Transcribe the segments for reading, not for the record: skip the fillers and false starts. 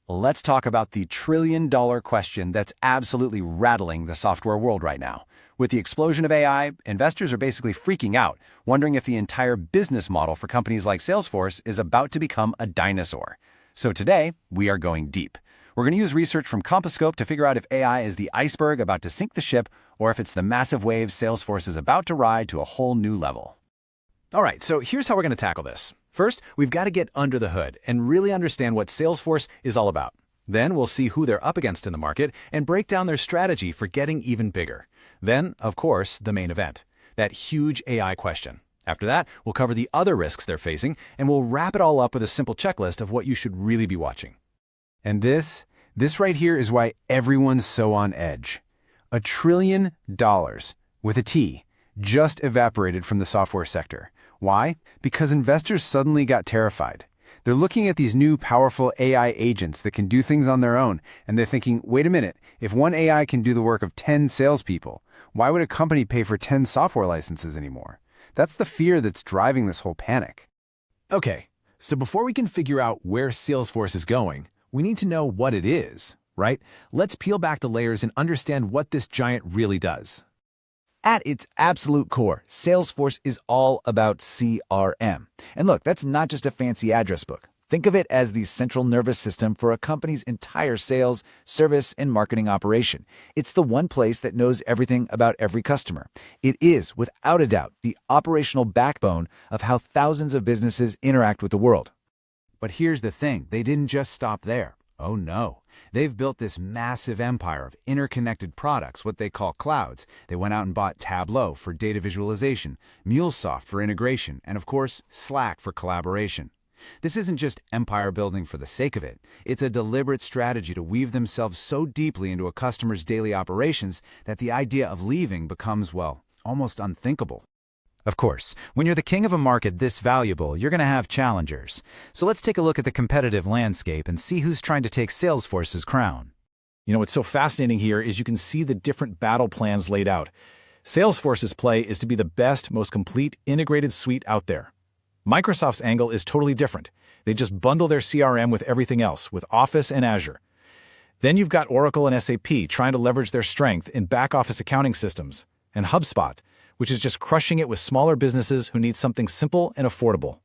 let's talk about the trillion-dollar question that's absolutely rattling the software world right now. With the explosion of AI, investors are basically freaking out, wondering if the entire business model for companies like Salesforce is about to become a dinosaur. So today, we are going deep. We're going to use research from Compasscope to figure out if AI is the iceberg about to sink the ship, or if it's the massive wave Salesforce is about to ride to a whole new level. All right, so here's how we're going to tackle this. First, we've got to get under the hood and really understand what Salesforce is all about. Then we'll see who they're up against in the market and break down their strategy for getting even bigger. Then, of course, the main event, that huge AI question. After that, we'll cover the other risks they're facing, and we'll wrap it all up with a simple checklist of what you should really be watching. And this right here is why everyone's so on edge. $1 trillion, with a T, just evaporated from the software sector. Why? Because investors suddenly got terrified. They're looking at these new powerful AI agents that can do things on their own, and they're thinking, wait a minute, if one AI can do the work of 10 salespeople, why would a company pay for 10 software licenses anymore? That's the fear that's driving this whole panic. Okay, so before we can figure out where Salesforce is going, we need to know what it is, right? Let's peel back the layers and understand what this giant really does. At its absolute core, Salesforce is all about CRM. And look, that's not just a fancy address book. Think of it as the central nervous system for a company's entire sales, service, and marketing operation. It's the one place that knows everything about every customer. It is, without a doubt, the operational backbone of how thousands of businesses interact with the world. But here's the thing, they didn't just stop there. Oh no, they've built this massive empire of interconnected products, what they call clouds. They went out and bought Tableau for data visualization, MuleSoft for integration, and of course, Slack for collaboration. This isn't just empire building for the sake of it. It's a deliberate strategy to weave themselves so deeply into a customer's daily operations that the idea of leaving becomes, well, almost unthinkable. Of course, when you're the king of a market this valuable, you're going to have challengers. So let's take a look at the competitive landscape and see who's trying to take Salesforce's crown. You know, what's so fascinating here is you can see the different battle plans laid out. Salesforce's play is to be the best, most complete integrated suite out there. Microsoft's angle is totally different. They just bundle their CRM with everything else, with Office and Azure. Then you've got Oracle and SAP trying to leverage their strength in back-office accounting systems, and HubSpot, which is just crushing it with smaller businesses who need something simple and affordable.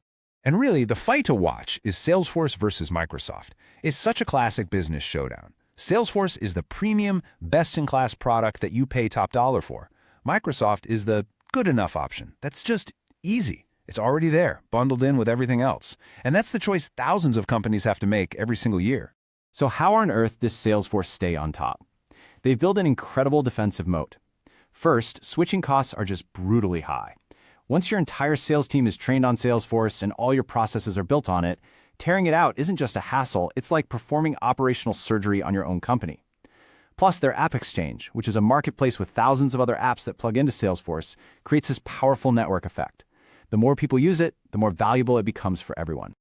And really, the fight to watch is Salesforce versus Microsoft. It's such a classic business showdown. Salesforce is the premium, best-in-class product that you pay top dollar for. Microsoft is the good enough option. That's just easy. It's already there, bundled in with everything else. And that's the choice thousands of companies have to make every single year. So how on earth does Salesforce stay on top? They've built an incredible defensive moat. First, switching costs are just brutally high. Once your entire sales team is trained on Salesforce and all your processes are built on it, tearing it out isn't just a hassle, it's like performing operational surgery on your own company. Plus, their App Exchange, which is a marketplace with thousands of other apps that plug into Salesforce, creates this powerful network effect. The more people use it, the more valuable it becomes for everyone.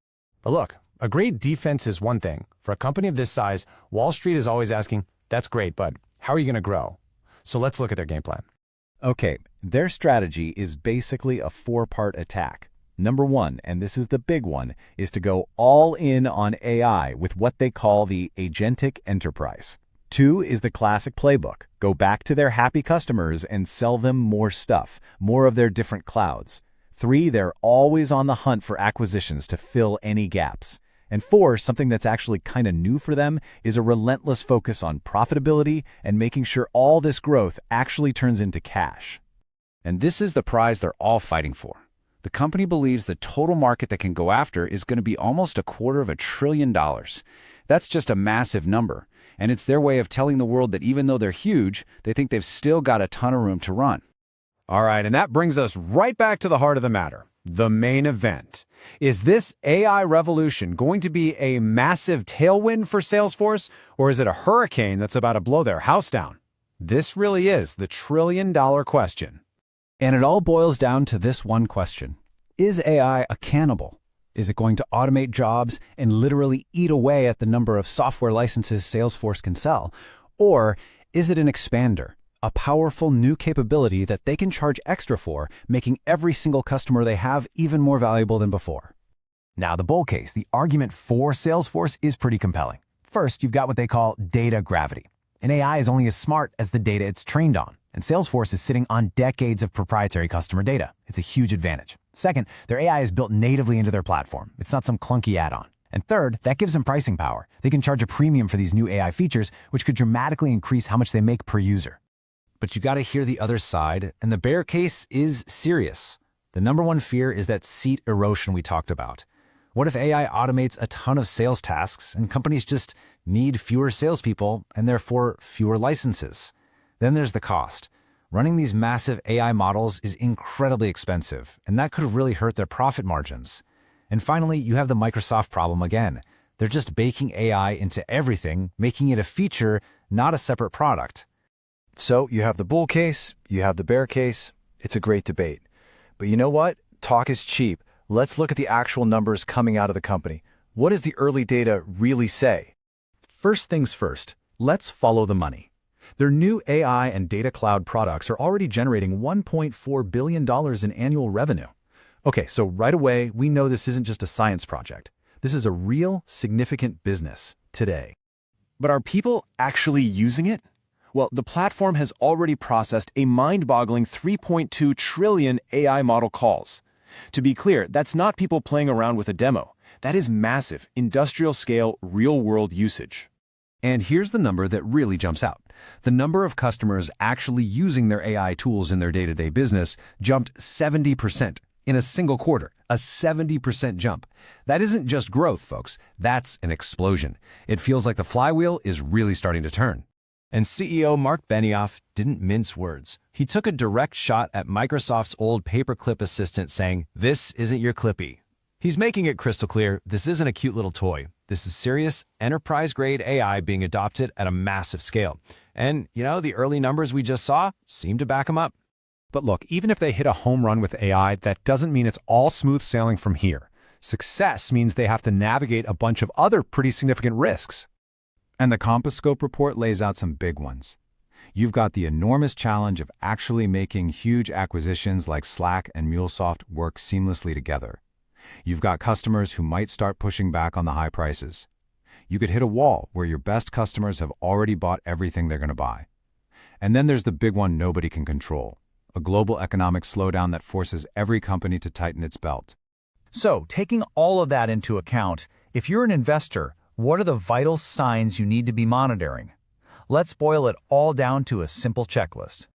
But look, a great defense is one thing. For a company of this size, Wall Street is always asking, that's great, but how are you going to grow? So let's look at their game plan. Okay, their strategy is basically a 4-part attack. Number 1, and this is the big one, is to go all in on AI with what they call the agentic enterprise. 2 is the classic playbook. Go back to their happy customers and sell them more stuff, more of their different clouds. 3, they're always on the hunt for acquisitions to fill any gaps. And 4, something that's actually kind of new for them, is a relentless focus on profitability and making sure all this growth actually turns into cash. And this is the prize they're all fighting for. The company believes the total market that can go after is going to be almost $250 billion. That's just a massive number, and it's their way of telling the world that even though they're huge, they think they've still got a ton of room to run. All right, and that brings us right back to the heart of the matter, the main event. Is this AI revolution going to be a massive tailwind for Salesforce, or is it a hurricane that's about to blow their house down? This really is the trillion-dollar question. And it all boils down to this one question. Is AI a cannibal? Is it going to automate jobs and literally eat away at the number of software licenses Salesforce can sell? Or is it an expander, a powerful new capability that they can charge extra for, making every single customer they have even more valuable than before? Now, the bull case, the argument for Salesforce is pretty compelling. First, you've got what they call data gravity. An AI is only as smart as the data it's trained on, and Salesforce is sitting on decades of proprietary customer data. It's a huge advantage. Second, their AI is built natively into their platform. It's not some clunky add-on. And third, that gives them pricing power. They can charge a premium for these new AI features, which could dramatically increase how much they make per user. But you gotta hear the other side, and the bear case is serious. The number one fear is that seat erosion we talked about. What if AI automates a ton of sales tasks and companies just need fewer salespeople and therefore fewer licenses? Then there's the cost. Running these massive AI models is incredibly expensive, and that could really hurt their profit margins. And finally, you have the Microsoft problem again. They're just baking AI into everything, making it a feature, not a separate product. So you have the bull case, you have the bear case. It's a great debate. But you know what? Talk is cheap. Let's look at the actual numbers coming out of the company. What does the early data really say? First things first, let's follow the money. Their new AI and data cloud products are already generating $1.4 billion in annual revenue. Okay, so right away, we know this isn't just a science project. This is a real, significant business today. But are people actually using it? Well, the platform has already processed a mind-boggling 3.2 trillion AI model calls. To be clear, that's not people playing around with a demo. That is massive, industrial-scale, real-world usage. And here's the number that really jumps out. The number of customers actually using their AI tools in their day-to-day business jumped 70% in a single quarter, a 70% jump. That isn't just growth, folks. That's an explosion. It feels like the flywheel is really starting to turn. And CEO Mark Benioff didn't mince words. He took a direct shot at Microsoft's old paperclip assistant saying, "This isn't your Clippy." He's making it crystal clear, this isn't a cute little toy. This is serious, enterprise-grade AI being adopted at a massive scale. And, the early numbers we just saw seem to back him up. But look, even if they hit a home run with AI, that doesn't mean it's all smooth sailing from here. Success means they have to navigate a bunch of other pretty significant risks. And the Compass Scope report lays out some big ones. You've got the enormous challenge of actually making huge acquisitions like Slack and MuleSoft work seamlessly together. You've got customers who might start pushing back on the high prices. You could hit a wall where your best customers have already bought everything they're going to buy. And then there's the big one nobody can control, a global economic slowdown that forces every company to tighten its belt. So, taking all of that into account, if you're an investor, what are the vital signs you need to be monitoring? Let's boil it all down to a simple checklist.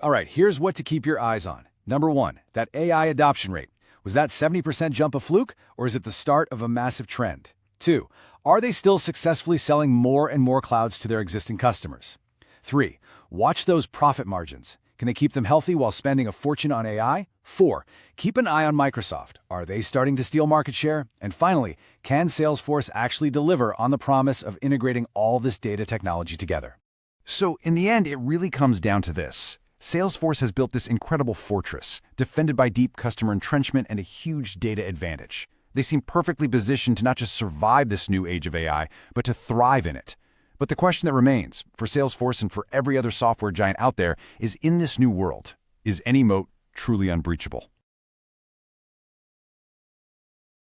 All right, here's what to keep your eyes on. Number 1, that AI adoption rate. Was that 70% jump a fluke, or is it the start of a massive trend? 2, are they still successfully selling more and more clouds to their existing customers? 3, watch those profit margins. Can they keep them healthy while spending a fortune on AI? 4, keep an eye on Microsoft. Are they starting to steal market share? And finally, can Salesforce actually deliver on the promise of integrating all this data technology together? So in the end, it really comes down to this. Salesforce has built this incredible fortress, defended by deep customer entrenchment and a huge data advantage. They seem perfectly positioned to not just survive this new age of AI, but to thrive in it. But the question that remains, for Salesforce and for every other software giant out there, is in this new world, is any moat truly unbreachable?